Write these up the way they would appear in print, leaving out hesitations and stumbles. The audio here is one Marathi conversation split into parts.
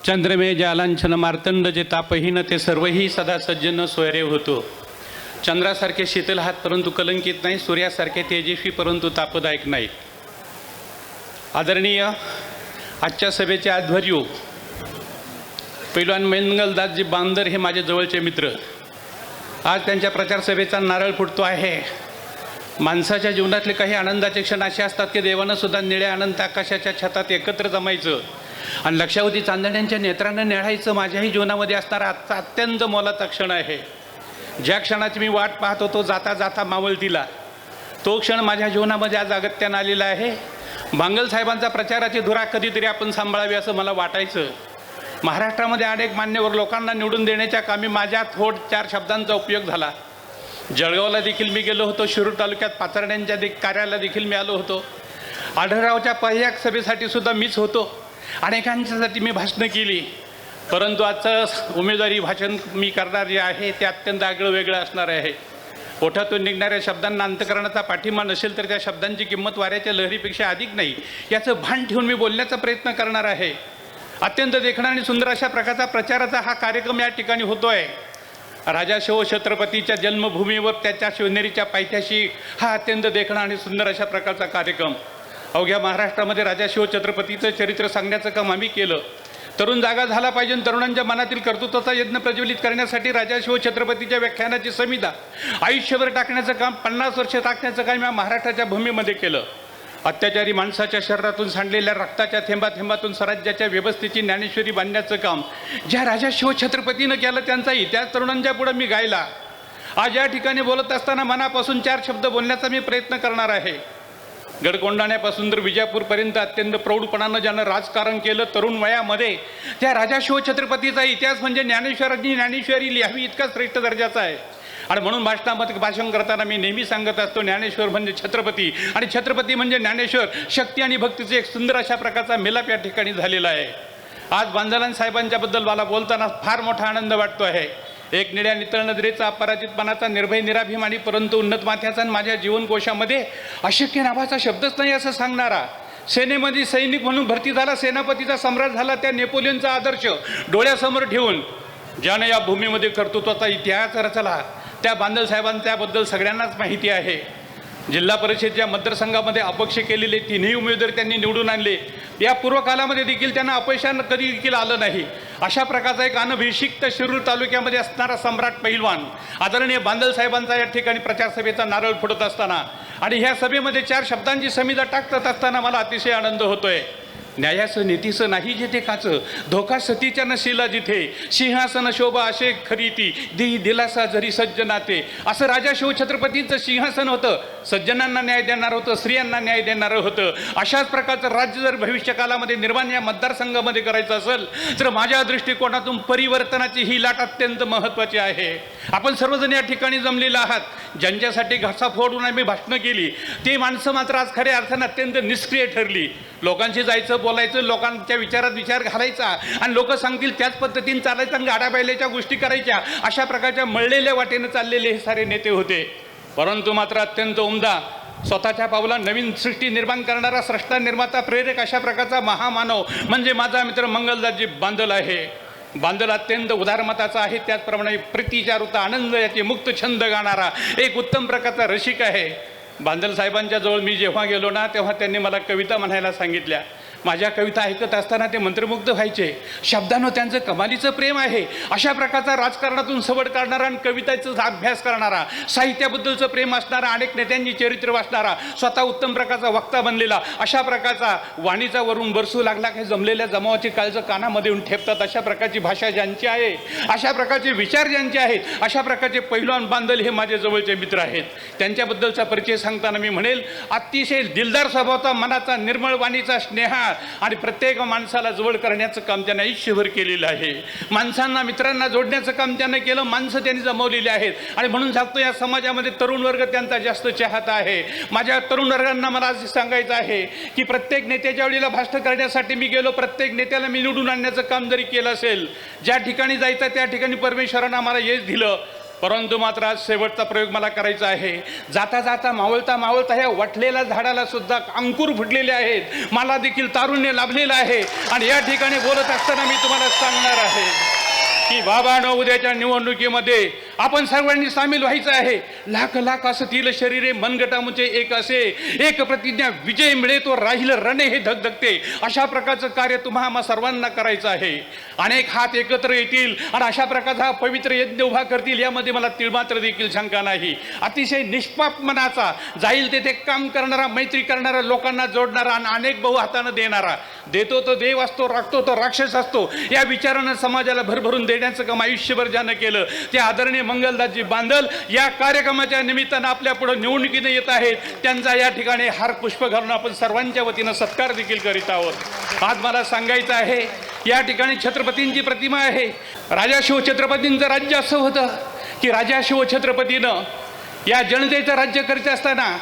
चंद्रमे जालांछन मार्तंड जे तापहीन ते सर्वही सदा सज्जन सोयरे होतो. चंद्रासारखे शीतल हात परंतु कलंकित नाही, सूर्यासारखे तेजस्वी परंतु तापदायक नाही. आदरणीय आजच्या सभेचे आध्वर्यू पैलवान मंगलदासजी बांदर हे माझे जवळचे मित्र. आज त्यांच्या प्रचार सभेचा नारळ फुटतो आहे. माणसाच्या जीवनातले काही आनंदाचे क्षण असे असतात की देवानं सुद्धा निळ्या अनंत आकाशाच्या छतात एकत्र जमायचं आणि लक्षावधी चांदण्यांच्या नेत्रानं निळायचं माझ्याही जीवनामध्ये असणारा आजचा अत्यंत मोलाचा क्षण आहे. ज्या क्षणाची मी वाट पाहत होतो जाता जाता मावळतीला, तो क्षण माझ्या जीवनामध्ये आज अगत्यानं आलेला आहे. बांगल साहेबांचा प्रचाराची धुरा कधीतरी आपण सांभाळावी असं मला वाटायचं. महाराष्ट्रामध्ये अनेक मान्यवर लोकांना निवडून देण्याच्या कामी माझ्या थोड 4 शब्दांचा उपयोग झाला. जळगावला देखील मी गेलो होतो. शिरूर तालुक्यात पाचरड्यांच्या कार्यालयाला देखील मी आलो होतो. आढळरावच्या पहिल्या सभेसाठी सुद्धा मीच होतो. अनेकांच्यासाठी मी भाषणं केली. परंतु आजचं उमेदवारी भाषण मी करणार जे आहे ते अत्यंत आगळं वेगळं असणार आहे. ओठातून निघणाऱ्या शब्दांना अंतकरणाचा पाठिंबा नसेल तर त्या शब्दांची किंमत वाऱ्याच्या लहरीपेक्षा अधिक नाही, याचं भान ठेवून मी बोलण्याचा प्रयत्न करणार आहे. अत्यंत देखणा आणि सुंदर अशा प्रकारचा प्रचाराचा हा कार्यक्रम या ठिकाणी होतो आहे. राजा शिव छत्रपतीच्या जन्मभूमीवर त्याच्या शिवनेरीच्या पायथ्याशी हा अत्यंत देखणा आणि सुंदर अशा प्रकारचा कार्यक्रम. अवघ्या महाराष्ट्रामध्ये राजा शिव छत्रपतीचं चरित्र सांगण्याचं काम आम्ही केलं. तरुण जागा झाला पाहिजे. तरुणांच्या मनातील कर्तृत्वाचा यज्ञ प्रज्वलित करण्यासाठी राजा शिव छत्रपतीच्या व्याख्यानाची समिधा आयुष्यभर टाकण्याचं काम, 50 वर्ष टाकण्याचं काम या महाराष्ट्राच्या भूमीमध्ये केलं. अत्याचारी माणसाच्या शरीरातून सांडलेल्या रक्ताच्या थेंबाथेंबातून स्वराज्याच्या व्यवस्थेची ज्ञानेश्वरी बांधण्याचं काम ज्या राजा शिव छत्रपतीनं केलं, त्यांचा इतिहास तरुणांच्या पुढे मी गायला. आज या ठिकाणी बोलत असताना मनापासून 4 शब्द बोलण्याचा मी प्रयत्न करणार आहे. गडकोंडाण्यापासून तर विजापूरपर्यंत अत्यंत प्रौढपणानं ज्यानं राजकारण केलं तरुण वयामध्ये, त्या राजा शिव छत्रपतीचा इतिहास म्हणजे ज्ञानेश्वरांनी ज्ञानेश्वरी लिहावी इतका श्रेष्ठ दर्जाचा आहे. आणि म्हणून भाषणामध्ये भाषण करताना मी नेहमी सांगत असतो, ज्ञानेश्वर म्हणजे छत्रपती आणि छत्रपती म्हणजे ज्ञानेश्वर. शक्ती आणि भक्तीचे एक सुंदर अशा प्रकारचा मिलाप या ठिकाणी झालेला आहे. आज बांजालान साहेबांच्याबद्दल मला बोलताना फार मोठा आनंद वाटतो आहे. एक निळ्या नितळ नजरेचा, अपराजितपणाचा, निर्भय निराभिमानी परंतु उन्नत माथ्याचा आणि माझ्या जीवनकोशामध्ये अशक्य नावाचा शब्दच नाही असं सांगणारा, सेनेमध्ये सैनिक म्हणून भरती झाला, सेनापतीचा सम्राट झाला, त्या नेपोलियनचा आदर्श डोळ्यासमोर ठेवून ज्यानं या भूमीमध्ये कर्तृत्वाचा इतिहास रचला, त्या बांदल साहेबांच्याबद्दल सगळ्यांनाच माहिती आहे. जिल्हा परिषदेच्या मतदारसंघामध्ये अपक्ष केलेले 3ही उमेदवार त्यांनी निवडून आणले. या पूर्वकालामध्ये देखील त्यांना अपयशानं कधी देखील आलं नाही. अशा प्रकारचा एक अनभिषिक्त शिरूर तालुक्यामध्ये असणारा सम्राट पैलवान आदरणीय बांदल साहेबांचा या ठिकाणी प्रचारसभेचा नारळ फोडत असताना आणि ह्या सभेमध्ये 4 शब्दांची समिधा टाकत असताना मला अतिशय आनंद होतोय. न्यायाचं नीतीचं नाही जेथे काचं, धोका सतीच्या नशिला जिथे, सिंहासन शोभा असे खरी ती, देही दिलासा जरी सज्जनाते. असं राजा शिव छत्रपतींचं सिंहासन होतं. सज्जनांना न्याय देणारं होतं, स्त्रियांना न्याय देणारं होतं. अशाच प्रकारचं राज्य जर भविष्यकालामध्ये निर्माण या मतदारसंघामध्ये करायचं असेल तर माझ्या दृष्टिकोनातून परिवर्तनाची ही लाट अत्यंत महत्त्वाची आहे. आपण सर्वजण या ठिकाणी जमलेले आहात. ज्यांच्यासाठी घसा फोडून आम्ही भाषणं केली ते माणसं मात्र आज खऱ्या अर्थानं अत्यंत निष्क्रिय ठरली. लोकांशी जायचं, बोलायचं, लोकांच्या विचारात विचार घालायचा आणि लोक सांगतील त्याच पद्धतीने चालायचं आणि गाड्याबायलेच्या गोष्टी करायच्या, अशा प्रकारच्या मळलेल्या वाटेनं चाललेले हे सारे नेते होते. परंतु मात्र अत्यंत उमदा स्वतःच्या पावला नवीन सृष्टी निर्माण करणारा, स्रष्टा निर्माता प्रेरक अशा प्रकारचा महामानव म्हणजे माझा मित्र मंगलदासजी बांदल आहे. बांदल अत्यंत उदारमताचा आहे. त्याचप्रमाणे प्रीतीचारुता, आनंद याचे मुक्त छंद गाणारा एक उत्तम प्रकारचा रसिक आहे. बांदल साहेबांच्या जवळ मी जेव्हा गेलो ना तेव्हा त्यांनी मला कविता म्हणायला सांगितल्या. माझ्या कविता ऐकत असताना ते मंत्रमुग्ध व्हायचे. शब्दांवर त्यांचं कमालीचं प्रेम आहे. अशा प्रकारचा राजकारणातून सवड काढणारा आणि कविताचा अभ्यास करणारा, साहित्याबद्दलचं प्रेम असणारा, अनेक नेत्यांची चरित्र वाचणारा, स्वतः उत्तम प्रकारचा वक्ता बनलेला, अशा प्रकारचा वाणीचा वरून बरसू लागला काही जमलेल्या जमावाची काळजं कानामध्ये येऊन ठेपतात, अशा प्रकारची भाषा ज्यांची आहे, अशा प्रकारचे विचार ज्यांचे आहेत, अशा प्रकारचे पैलवान बांदल हे माझे जवळचे मित्र आहेत. त्यांच्याबद्दलचा परिचय सांगताना मी म्हणेल, अतिशय दिलदार स्वभावाचा, मनाचा, निर्मळ वाणीचा, स्नेहा आणि प्रत्येक माणसाला जवळ करण्याचं काम त्याने आयुष्यभर केलेलं आहे. माणसांना, मित्रांना जोडण्याचं काम त्याने केलं. माणसं त्यांनी जमवलेली आहेत आणि म्हणून सांगतो या समाजामध्ये तरुण वर्ग त्यांचा जास्त चाहता आहे. माझ्या तरुण वर्गांना मला असं सांगायचं आहे की प्रत्येक नेत्याच्या वेळेला भाषण करण्यासाठी मी गेलो. प्रत्येक नेत्याला मी निवडून आणण्याचं काम जरी केलं असेल, ज्या ठिकाणी जायचं त्या ठिकाणी परमेश्वरानं आम्हाला यश दिलं. परंतु मात्र आज शेवटचा प्रयोग मला करायचा आहे. जाता जाता मावळता मावळता ह्या वटलेल्या झाडाला सुद्धा अंकुर फुटलेले आहेत, मला देखील तारुण्य लाभलेलं आहे. आणि या ठिकाणी बोलत असताना मी तुम्हाला सांगणार आहे की बाबांनो, उद्याच्या निवडणुकीमध्ये आपण सर्वांनी सामील व्हायचं आहे. लाख लाख असतील शरीरे मनगटामुचे एक असे, एक प्रतिज्ञा विजय मिळे तो राहील रणे हे धगधगते. अशा प्रकारचं कार्य तुम्हा सर्वांना करायचं आहे. अनेक हात एकत्र येतील आणि अशा प्रकारचा पवित्र यज्ञ उभा करतील, यामध्ये मला तिळमात्र देखील शंका नाही. अतिशय निष्पाप मनाचा, जाईल तेथे काम करणारा, मैत्री करणारा, लोकांना जोडणारा आणि अनेक बहु हातानं देणारा, देतो तो देव असतो, राखतो तो राक्षस असतो, या विचारानं समाजाला भरभरून देण्याचं काम आयुष्यभर ज्यानं केलं ते आदरणीय मंगलदासजी बांदल या कार्यक्रमाच्या निमित्तानं आपल्या पुढे निवडणुकीने येत आहेत. त्यांचा या ठिकाणी हार पुष्प घालून आपण सर्वांच्या वतीनं सत्कार देखील करीत आहोत. आज मला सांगायचं आहे, या ठिकाणी छत्रपतींची प्रतिमा आहे. राजा शिवछत्रपतींचं राज्य असं होतं की राजा शिवछत्रपतीनं या जनतेचं राज्य करीत असताना,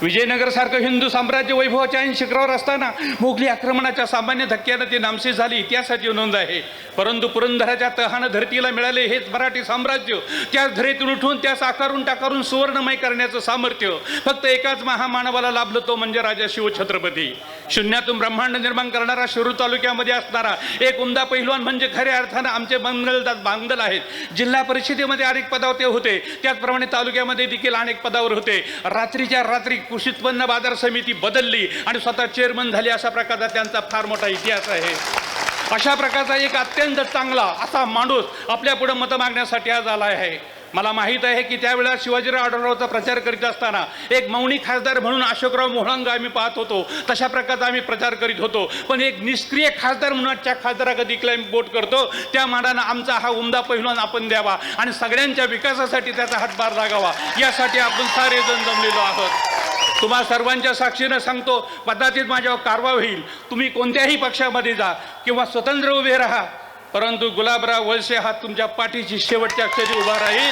विजयनगरसारखं हिंदू साम्राज्य वैभवाच्या शिखरावर असताना मोगली आक्रमणाच्या सामान्य धक्क्यानं ती नामशेष झाली, इतिहासाची नोंद आहे. परंतु पुरंदराच्या तहानं धरतीला मिळाले हेच मराठी साम्राज्य. त्याच धरेतून उठून त्यास आकारून टाकारून सुवर्णमय करण्याचं सामर्थ्य फक्त एकाच महामानवाला लाभलं, तो म्हणजे राजा शिवछत्रपती. शून्यातून ब्रह्मांड निर्माण करणारा, शिरूर तालुक्यामध्ये असणारा एक उमदा पैलवान म्हणजे खऱ्या अर्थानं आमचे मंगलदास बांदल आहेत. जिल्हा परिषदेमध्ये अनेक पदावर ते होते, त्याचप्रमाणे तालुक्यामध्ये देखील अनेक पदावर होते. रात्रीच्या रात्री कृषी उत्पन्न बाजार समिती बदलली आणि स्वतः चेअरमन झाले. अशा प्रकारचा त्यांचा फार मोठा इतिहास आहे. अशा प्रकारचा एक अत्यंत चांगला असा माणूस आपल्या पुढे मतं मागण्यासाठी आज आला आहे. मला माहीत आहे की त्यावेळेला शिवाजीराव आढळरावचा प्रचार करीत असताना एक मौनी खासदार म्हणून अशोकराव मोहळंग आम्ही पाहत होतो, तशा प्रकारचा आम्ही प्रचार करीत होतो. पण एक निष्क्रिय खासदार म्हणून आजच्या खासदाराकडे क्लाइम बोट करतो, त्या मानानं आमचा हा उमदा पहिलवान आपण द्यावा आणि सगळ्यांच्या विकासासाठी त्याचा हातभार लागावा, यासाठी आपण सारे जण जमलेलो आहोत. तुम्हा सर्वांच्या साक्षीनं सांगतो, कदाचित माझ्यावर कारवा होईल, तुम्ही कोणत्याही पक्षामध्ये जा किंवा स्वतंत्र उभे राहा, परंतु गुलाबराव वळसे हा तुमच्या पाठीची शेवटच्या क्षणी उभा राहील.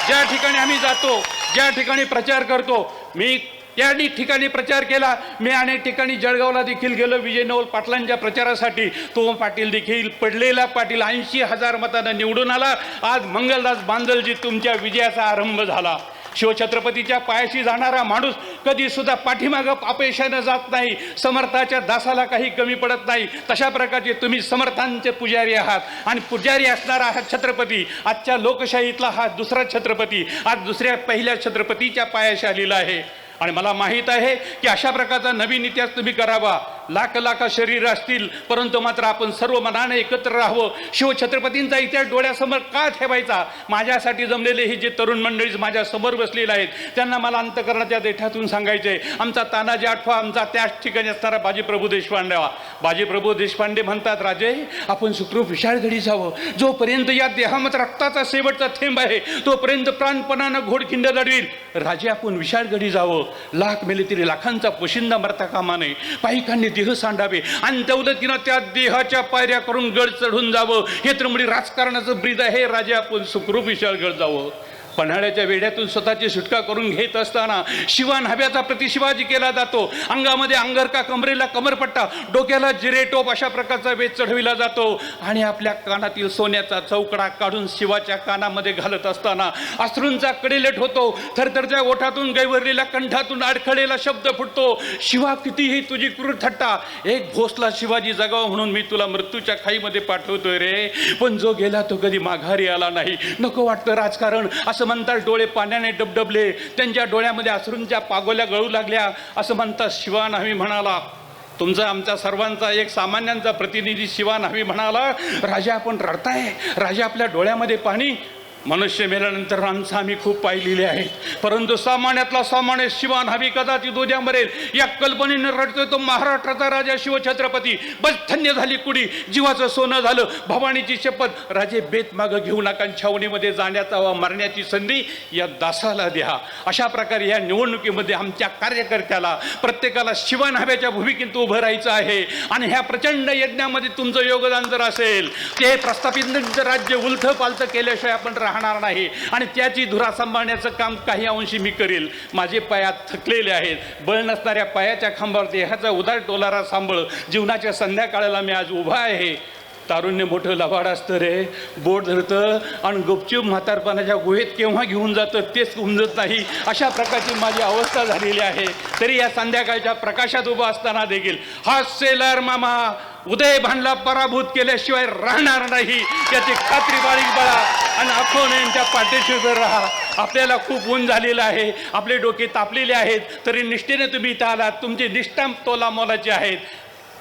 ज्या ठिकाणी आम्ही जातो, ज्या ठिकाणी प्रचार करतो, मी त्या ठिकाणी प्रचार केला. मी अनेक ठिकाणी जळगावला देखील गेलो विजय नवल पाटलांच्या प्रचारासाठी. तो पाटील देखील पडलेला पाटील 80,000 मतांना निवडून आला. आज मंगलदास बांदलजी तुमच्या विजयाचा आरंभ झाला. शिवछत्रपतीच्या पायाशी जाणारा माणूस कधी सुद्धा पाठीमागं अपयशानं जात नाही, समर्थाच्या दासाला काही कमी पडत नाही. तशा प्रकारचे तुम्ही समर्थांचे पुजारी आहात आणि पुजारी असणारा हा छत्रपती, आजच्या लोकशाहीतला हा दुसरा छत्रपती आज दुसऱ्या पहिल्या छत्रपतीच्या पायाशी आलेला आहे. आणि मला माहीत आहे की अशा प्रकारचा नवीन इतिहास तुम्ही करावा. लाख लाख शरीर असतील, परंतु मात्र आपण सर्व मनाने एकत्र राहावं. शिवछत्रपतींचा इतिहास डोळ्यासमोर का ठेवायचा? माझ्यासाठी जमलेले हे जे तरुण मंडळी माझ्या समोर बसलेले आहेत, त्यांना मला अंतकरणाच्या देठातून सांगायचे, आमचा तानाजी आठवा, आमचा त्याच ठिकाणी असणारा बाजीप्रभू देशपांडे. बाजीप्रभू देशपांडे म्हणतात, राजे आपण सुखरूप विशाळगडी जावं. जोपर्यंत या देहामध्ये रक्ताचा शेवटचा थेंब आहे, तोपर्यंत प्राणपणानं घोडखिंड लढवील. राजे आपण विशाळगडी जावं. लाख मेले तरी लाखांचा पोशिंदा मरता कामा नये. पायिकांनी देह सांडावे आणि दौलतीनं त्या देहाच्या पायऱ्या करून गड चढून जावं. हे तर म्हणजे राजकारणाचं ब्रीद आहे. राजे आपण सुखरूप विशाळगड जावं. पन्हाळ्याच्या वेड्यातून स्वतःची सुटका करून घेत असताना शिवा न्हाव्याचा प्रतिशिवाजी केला जातो. अंगामध्ये अंगरका, कमरेला कमरपट्टा, डोक्याला जिरे टोप अशा प्रकारचा वेध चढविला जातो. आणि आपल्या कानातील सोन्याचा चौकडा काढून शिवाच्या कानामध्ये घालत असताना अश्रूंचा कडेलेट होतो. थरथरच्या ओठातून गैवरलेल्या कंठातून अडखळलेला शब्द फुटतो, शिवा कितीही तुझी क्रूर थट्टा, एक भोसला शिवाजी जगावा म्हणून मी तुला मृत्यूच्या खाईमध्ये पाठवतोय रे, पण जो गेला तो कधी माघारी आला नाही. नको वाटतं राजकारण. असं म्हणतात डोळे पाण्याने डबडबले, त्यांच्या डोळ्यामध्ये अश्रूंच्या पागोल्या गळू लागल्या. असं म्हणतात शिवा न्हावी म्हणाला. तुमचा आमचा सर्वांचा एक सामान्यांचा प्रतिनिधी शिवा न्हावी म्हणाला, राजा आपण रडताय, राजा आपल्या डोळ्यामध्ये पाणी. मनुष्य मेल्यानंतर आमचं आम्ही खूप पाहिलेले आहे, परंतु सामान्यातला सामान्य शिवा न्हावी कदाचित उद्या मरेल या कल्पनेने रडतोय तो महाराष्ट्राचा राजा शिवछत्रपती. बस धन्य झाली कुडी, जीवाचं सोनं झालं. भवानीची शपथ, राजे बेत मागं घेऊ नका, छावणीमध्ये जाण्याचा व मरण्याची संधी या दासाला द्या. अशा प्रकारे या निवडणुकीमध्ये आमच्या कार्यकर्त्याला प्रत्येकाला शिवा न्हाव्याच्या भूमिकेत उभं राहायचं आहे. आणि ह्या प्रचंड यज्ञामध्ये तुमचं योगदान जर असेल, ते प्रस्थापितांचं राज्य उलथं पालथं केल्याशिवाय आपण राहणार नाही. आणि त्याची धुरा सांभाळण्याचं काम काही अंशी मी करेल. माझे पायात थकलेले आहेत. बळ नसणाऱ्या पायाच्या खांबावर देहाचा उदार टोलारा सांभाळ जीवनाच्या संध्याकाळाला मी आज उभा आहे. तारुण्य मोठं लबाड असतं रे, बोट धरतं आणि गुपचूप म्हातारपणाच्या गुहेत केव्हा घेऊन जातं तेच उमजत नाही. अशा प्रकारची माझी अवस्था झालेली आहे. तरी या संध्याकाळच्या प्रकाशात उभा असताना देखील हा सेलर मामा उदय भांडला पराभूत केल्याशिवाय राहणार नाही याची खात्री बाळगी बाळा आणि अखोन यांच्या पाठीशी उभे राहा. आपल्याला खूप ऊन झालेलं आहे, आपले डोके तापलेले आहेत, तरी निष्ठेने तुम्ही इथं आलात. तुमची निष्ठा तोलामोलाची आहेत.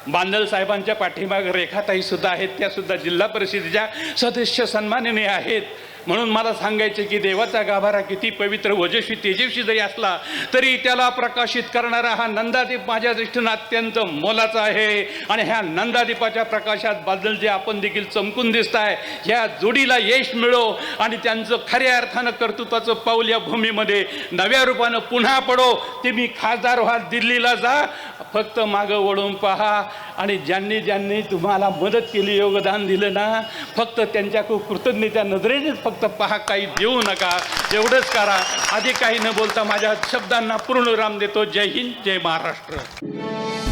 बांदल साहेबांच्या पाठीमागे रेखाताई सुद्धा आहेत, त्या सुद्धा जिल्हा परिषदेच्या सदस्य सन्माननीय आहेत. म्हणून मला सांगायचे की देवाचा गाभारा किती पवित्र ओजस्वी तेजस्वी जरी असला तरी त्याला प्रकाशित करणारा हा नंदादीप माझ्या दृष्टीनं अत्यंत मोलाचा आहे. आणि ह्या नंदादीपाच्या प्रकाशात बादल जे आपण देखील चमकून दिसत आहे, ह्या जोडीला यश मिळो आणि त्यांचं खऱ्या अर्थानं कर्तृत्वाचं पाऊल या भूमीमध्ये नव्या रूपानं पुन्हा पडो. तुम्ही खासदार व्हा, दिल्लीला जा, फक्त मागं वळून पहा आणि ज्यांनी ज्यांनी तुम्हाला मदत केली, योगदान दिलं ना, फक्त त्यांच्या खूप कृतज्ञतेच्या नजरेनेच फक्त पहा, काही देऊ नका. एवढंच करा. अधिक काही न बोलता माझ्या शब्दांना पूर्ण विराम देतो. जय हिंद, जय महाराष्ट्र.